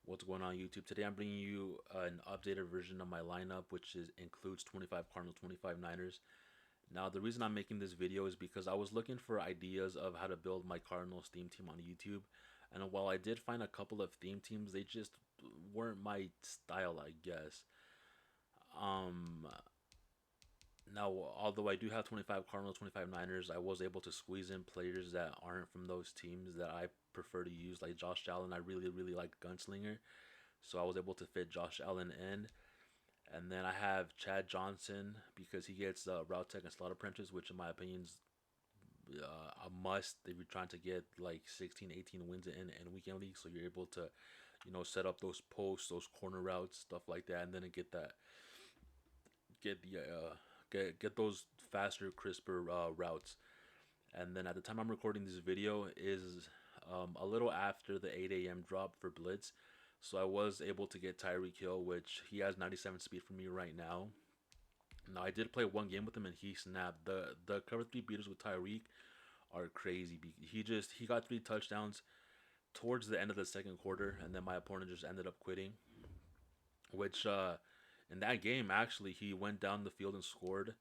What's going on YouTube? Today I'm bringing you an updated version of my lineup, includes 25 Cardinals, 25 Niners. Now, the reason I'm making this video is because I was looking for ideas of how to build my Cardinals theme team on YouTube. And while I did find a couple of theme teams, they just weren't my style, I guess. Um, Now, although I do have 25 Cardinals, 25 Niners, I was able to squeeze in players that aren't from those teams that I prefer to use, like Josh Allen. I really like Gunslinger. So I was able to fit Josh Allen in. And then I have Chad Johnson because he gets route tech and slot apprentice, which in my opinion is a must if you're trying to get like 16, 18 wins in weekend league. So you're able to, set up those posts, those corner routes, stuff like that, and then get the get those faster, crisper routes. And then at the time I'm recording this video is a little after the 8 a.m. drop for Blitz. So I was able to get Tyreek Hill, which he has 97 speed for me right now. Now I did play one game with him and he snapped. The cover three beaters with Tyreek are crazy. He got 3 touchdowns towards the end of the second quarter, and then my opponent just ended up quitting. Which in that game actually he went down the field and scored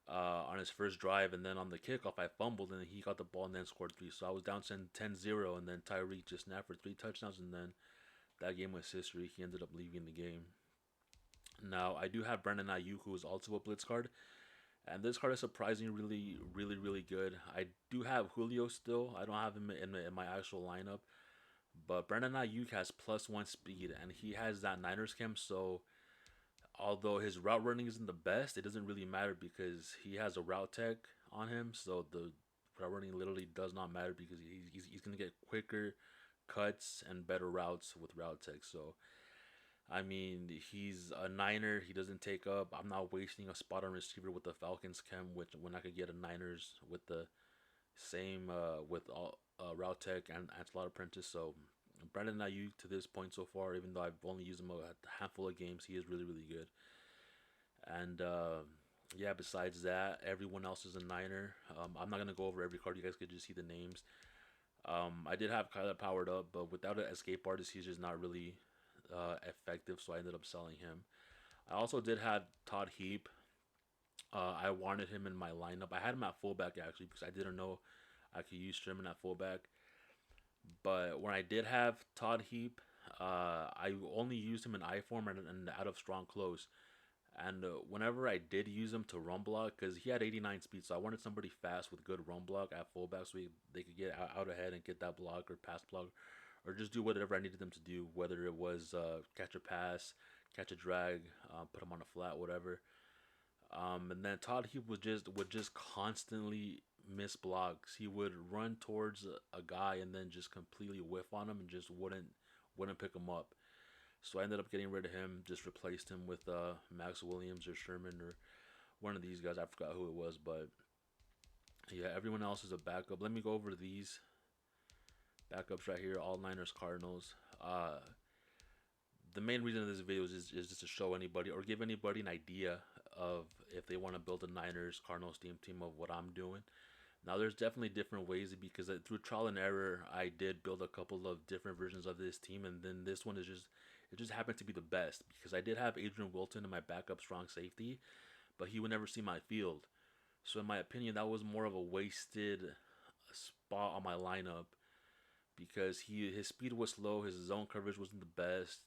on his first drive, and then on the kickoff I fumbled and he got the ball and then scored three. So I was down 10-0, and then Tyreek just snapped for 3 touchdowns, and then that game was history. He ended up leaving the game. Now I do have Brandon Ayuk, who is also a blitz card, and this card is surprisingly really good. I do have Julio still. I don't have him in my actual lineup, but Brandon Ayuk has +1 speed, and he has that Niners chem. So although his route running isn't the best, it doesn't really matter because he has a route tech on him. So the route running literally does not matter because he's gonna get quicker cuts and better routes with route tech. So I mean, he's a Niner. He doesn't take up. I'm not wasting a spot on receiver with the Falcons chem, which when I could get a Niners with the same with all route tech and slot apprentice. So Brandon Ayuk to this point so far, even though I've only used him a handful of games, he is really good. And yeah, besides that, everyone else is a Niner. I'm not gonna go over every card. You guys could just see the names. I did have Kyler powered up, but without an escape artist, he's just not really effective. So I ended up selling him. I also did have Todd Heap. I wanted him in my lineup. I had him at fullback actually because I didn't know I could use Sherman at fullback. But when I did have Todd Heap, I only used him in I form and out of strong close. And whenever I did use him to run block, because he had 89 speed, so I wanted somebody fast with good run block at fullback, so they could get out ahead and get that block or pass block, or just do whatever I needed them to do, whether it was catch a pass, catch a drag, put him on a flat, whatever. And then Todd he would just constantly miss blocks. He would run towards a guy and then just completely whiff on him and just wouldn't pick him up. So I ended up getting rid of him, just replaced him with Max Williams or Sherman or one of these guys. I forgot who it was, but yeah, everyone else is a backup. Let me go over these backups right here. All Niners, Cardinals. The main reason of this video is just to show anybody or give anybody an idea of if they want to build a Niners Cardinals team of what I'm doing. Now there's definitely different ways because through trial and error I did build a couple of different versions of this team, and then this one is just it just happened to be the best because I did have Adrian Wilton in my backup strong safety, but he would never see my field. So in my opinion that was more of a wasted spot on my lineup because his speed was slow, his zone coverage wasn't the best.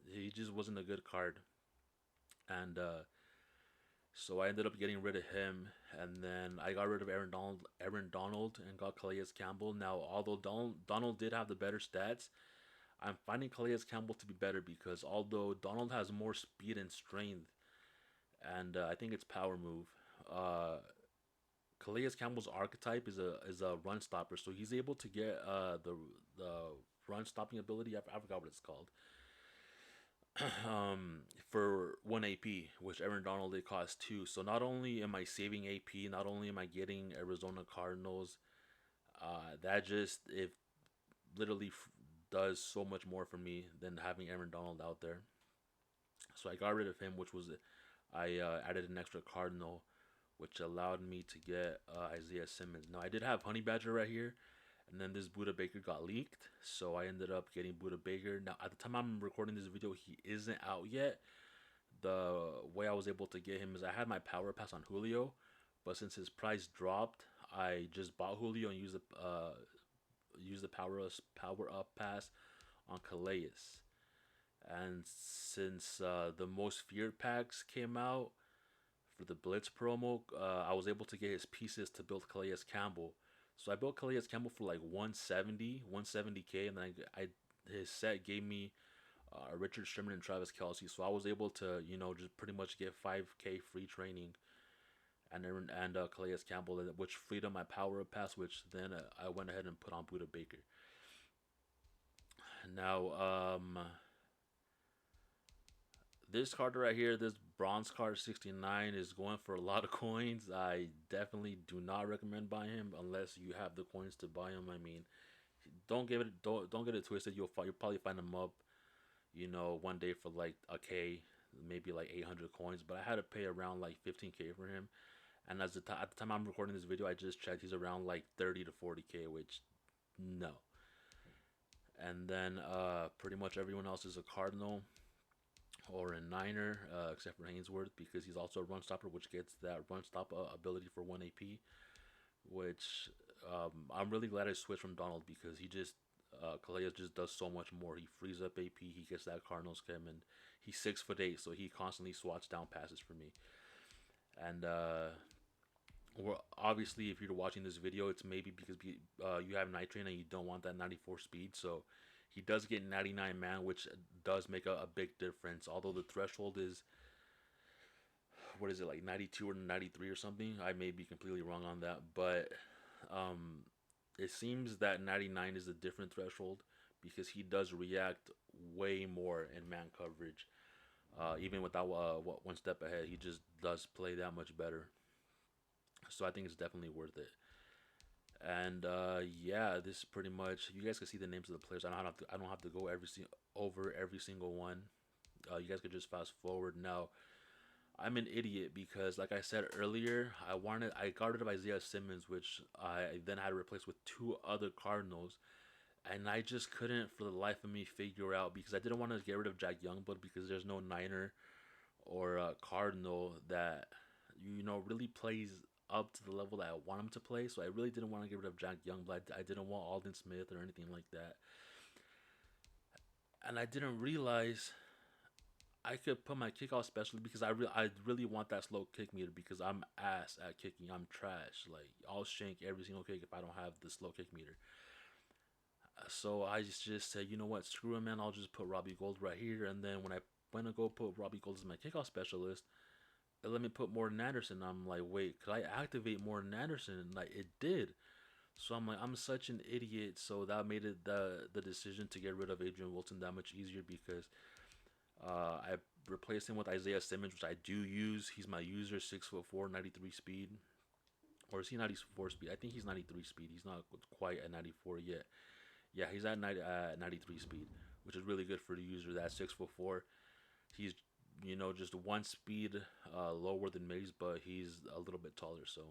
He just wasn't a good card, and so I ended up getting rid of him, and then I got rid of Aaron Donald, and got Calais Campbell. Now, although Donald did have the better stats, I'm finding Calais Campbell to be better because although Donald has more speed and strength, and I think it's power move, uh, Calais Campbell's archetype is a run stopper, so he's able to get the run stopping ability. I forgot what it's called. For 1 AP, which Aaron Donald they cost 2. So not only am I saving AP, not only am I getting Arizona Cardinals, that just it literally does so much more for me than having Aaron Donald out there. So I got rid of him, which was I added an extra Cardinal, which allowed me to get Isaiah Simmons. Now I did have Honey Badger right here, and then this Buda Baker got leaked, so I ended up getting Buda Baker. Now, at the time I'm recording this video, he isn't out yet. The way I was able to get him is I had my power pass on Julio, but since his price dropped, I just bought Julio and used the power up pass on Calais. And since the most feared packs came out for the Blitz promo, I was able to get his pieces to build Calais Campbell. So I built Calais Campbell for like 170k, and then his set gave me Richard Sherman and Travis Kelce. So I was able to, just pretty much get 5k free training, and Calais Campbell, which freed up my power up pass, which then I went ahead and put on Buda Baker. Now, this card right here, this bronze card 69, is going for a lot of coins. I definitely do not recommend buying him unless you have the coins to buy him. I mean, don't get it twisted. You'll probably find him up, one day for like a K, maybe like 800 coins. But I had to pay around like 15k for him. And at the time I'm recording this video, I just checked, he's around like 30 to 40k, which no. And then pretty much everyone else is a Cardinal or a Niner, except for Hainsworth, because he's also a run stopper, which gets that run stop ability for 1 AP, which I'm really glad I switched from Donald, because Calais just does so much more. He frees up AP, he gets that Cardinals chem, and he's 6'8", so he constantly swats down passes for me. And obviously, if you're watching this video, it's maybe because you have Night Train and you don't want that 94 speed, so he does get 99 man, which does make a big difference. Although the threshold is, what is it, like 92 or 93 or something? I may be completely wrong on that, but it seems that 99 is a different threshold, because he does react way more in man coverage. Even without one step ahead, he just does play that much better. So I think it's definitely worth it. And yeah, this is pretty much. You guys can see the names of the players. I don't have to go over every single one. You guys could just fast forward. Now, I'm an idiot because, like I said earlier, I got rid of Isaiah Simmons, which I then had to replace with 2 other Cardinals, and I just couldn't for the life of me figure out, because I didn't want to get rid of Jack Youngblood, because there's no Niner or Cardinal that really plays up to the level that I want him to play. So I really didn't want to get rid of Jack Youngblood. I didn't want Aldon Smith or anything like that. And I didn't realize I could put my kickoff specialist, because I really want that slow kick meter, because I'm ass at kicking. I'm trash. Like, I'll shank every single kick if I don't have the slow kick meter. So I just said, you know what, screw him, man. I'll just put Robbie Gould right here. And then when I went to go put Robbie Gould as my kickoff specialist, let me put Morten Anderson. I'm like, wait, could I activate Morten Anderson? Like, it did. So I'm like, I'm such an idiot. So that made it the decision to get rid of Adrian Wilson that much easier, because I replaced him with Isaiah Simmons, which I do use. He's my user, 6'4", 93 speed. Or is he 94 speed? I think he's 93 speed. He's not quite at 94 yet. Yeah, he's at 93 speed, which is really good for the user. That 6'4". He's just one speed lower than Mays, but he's a little bit taller. So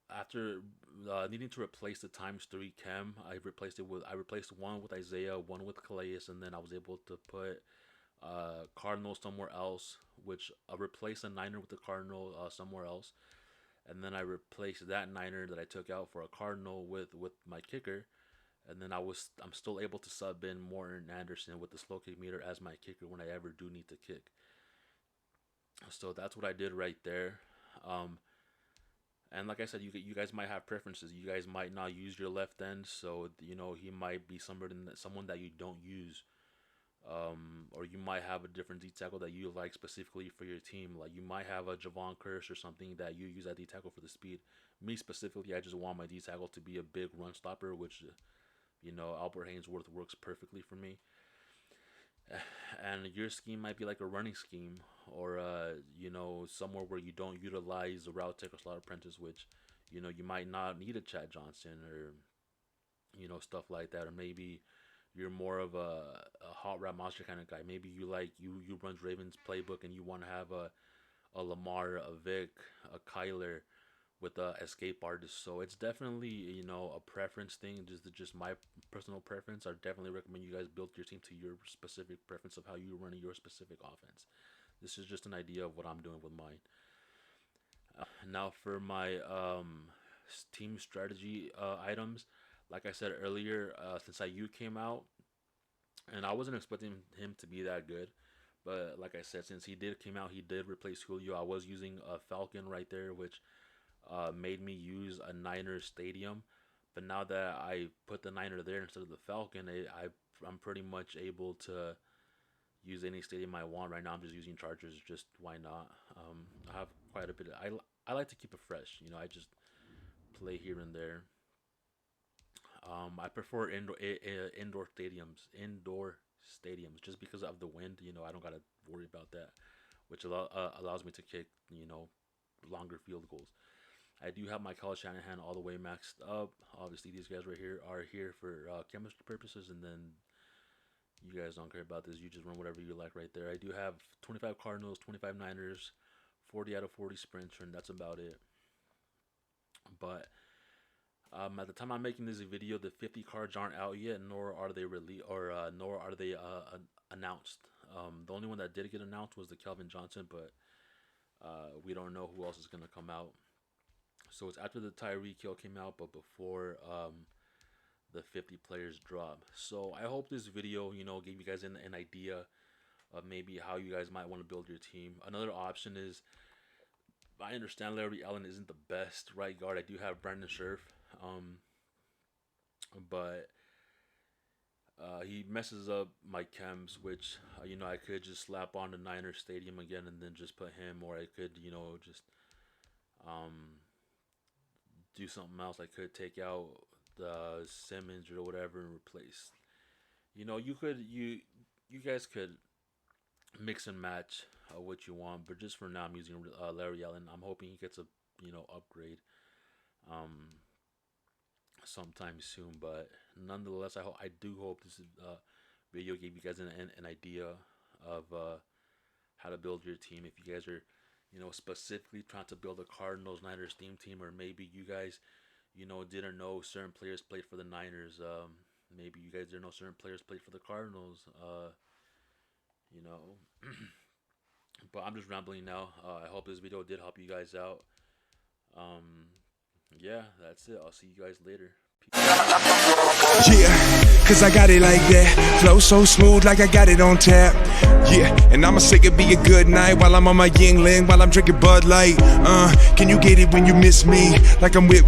after needing to replace the ×3 chem, I replaced one with Isaiah, one with Calais, and then I was able to put Cardinals somewhere else, which I replaced a Niner with the Cardinal somewhere else, and then I replaced that Niner that I took out for a Cardinal with my kicker. And then I'm still able to sub in Morten Anderson with the slow kick meter as my kicker when I ever do need to kick. So that's what I did right there. And like I said, you guys might have preferences. You guys might not use your left end, so he might be someone that you don't use. Or you might have a different D tackle that you like specifically for your team. Like, you might have a Javon Curse or something that you use at D tackle for the speed. Me specifically, I just want my D tackle to be a big run stopper, which Albert Hainsworth works perfectly for me. And your scheme might be like a running scheme, or somewhere where you don't utilize a route tech or slot apprentice, which you might not need a Chad Johnson, or stuff like that. Or maybe you're more of a hot route monster kind of guy. Maybe you run Ravens playbook and you want to have a Lamar, a Vic, a Kyler, with escape artists. So it's definitely, you know, a preference thing. Just my personal preference. I definitely recommend you guys build your team to your specific preference of how you're running your specific offense. This is just an idea of what I'm doing with mine. Now for my team strategy items, like I said earlier, since IU came out, and I wasn't expecting him to be that good. But like I said, since he did came out, he did replace Julio. I was using a Falcon right there, which made me use a Niner stadium. But now that I put the Niner there instead of the Falcon, I'm pretty much able to use any stadium I want. Right now, I'm just using Chargers. Just why not? I have quite a bit. I like to keep it fresh. You know, I just play here and there. I prefer indoor stadiums. Indoor stadiums, just because of the wind. You know, I don't gotta worry about that, which allows me to kick, you know, longer field goals. I do have my Kyle Shanahan all the way maxed up. Obviously, these guys right here are here for chemistry purposes, and then you guys don't care about this. You just run whatever you like right there. I do have 25 Cardinals, 25 Niners, 40 out of 40 Sprinter, and that's about it. But at the time I'm making this video, the 50 cards aren't out yet, nor are they nor are they announced. The only one that did get announced was the Kelvin Johnson, but we don't know who else is gonna come out. So it's after the Tyreek Hill came out, but before the 50 players drop. So I hope this video, you know, gave you guys an idea of maybe how you guys might want to build your team. Another option is, I understand Larry Allen isn't the best right guard. I do have Brandon Scherf, but he messes up my chems, which you know, I could just slap on the Niner Stadium again and then just put him, or I could, you know, just do something else. I could take out the Simmons or whatever and replace. You know, you guys could mix and match what you want, but just for now, I'm using Larry Allen. I'm hoping he gets a, you know, upgrade sometime soon. But nonetheless, I do hope this video gave you guys an idea of how to build your team. If you guys are, you know, specifically trying to build a Cardinals Niners team, or maybe you guys, you know, didn't know certain players played for the Niners. Maybe you guys didn't know certain players played for the Cardinals. You know, but I'm just rambling now. I hope this video did help you guys out. Yeah, that's it. I'll see you guys later. Yeah, cause I got it like that. Flow so smooth like I got it on tap. Yeah, and I'ma say it be a good night while I'm on my Yingling, while I'm drinking Bud Light. Can you get it when you miss me? Like I'm with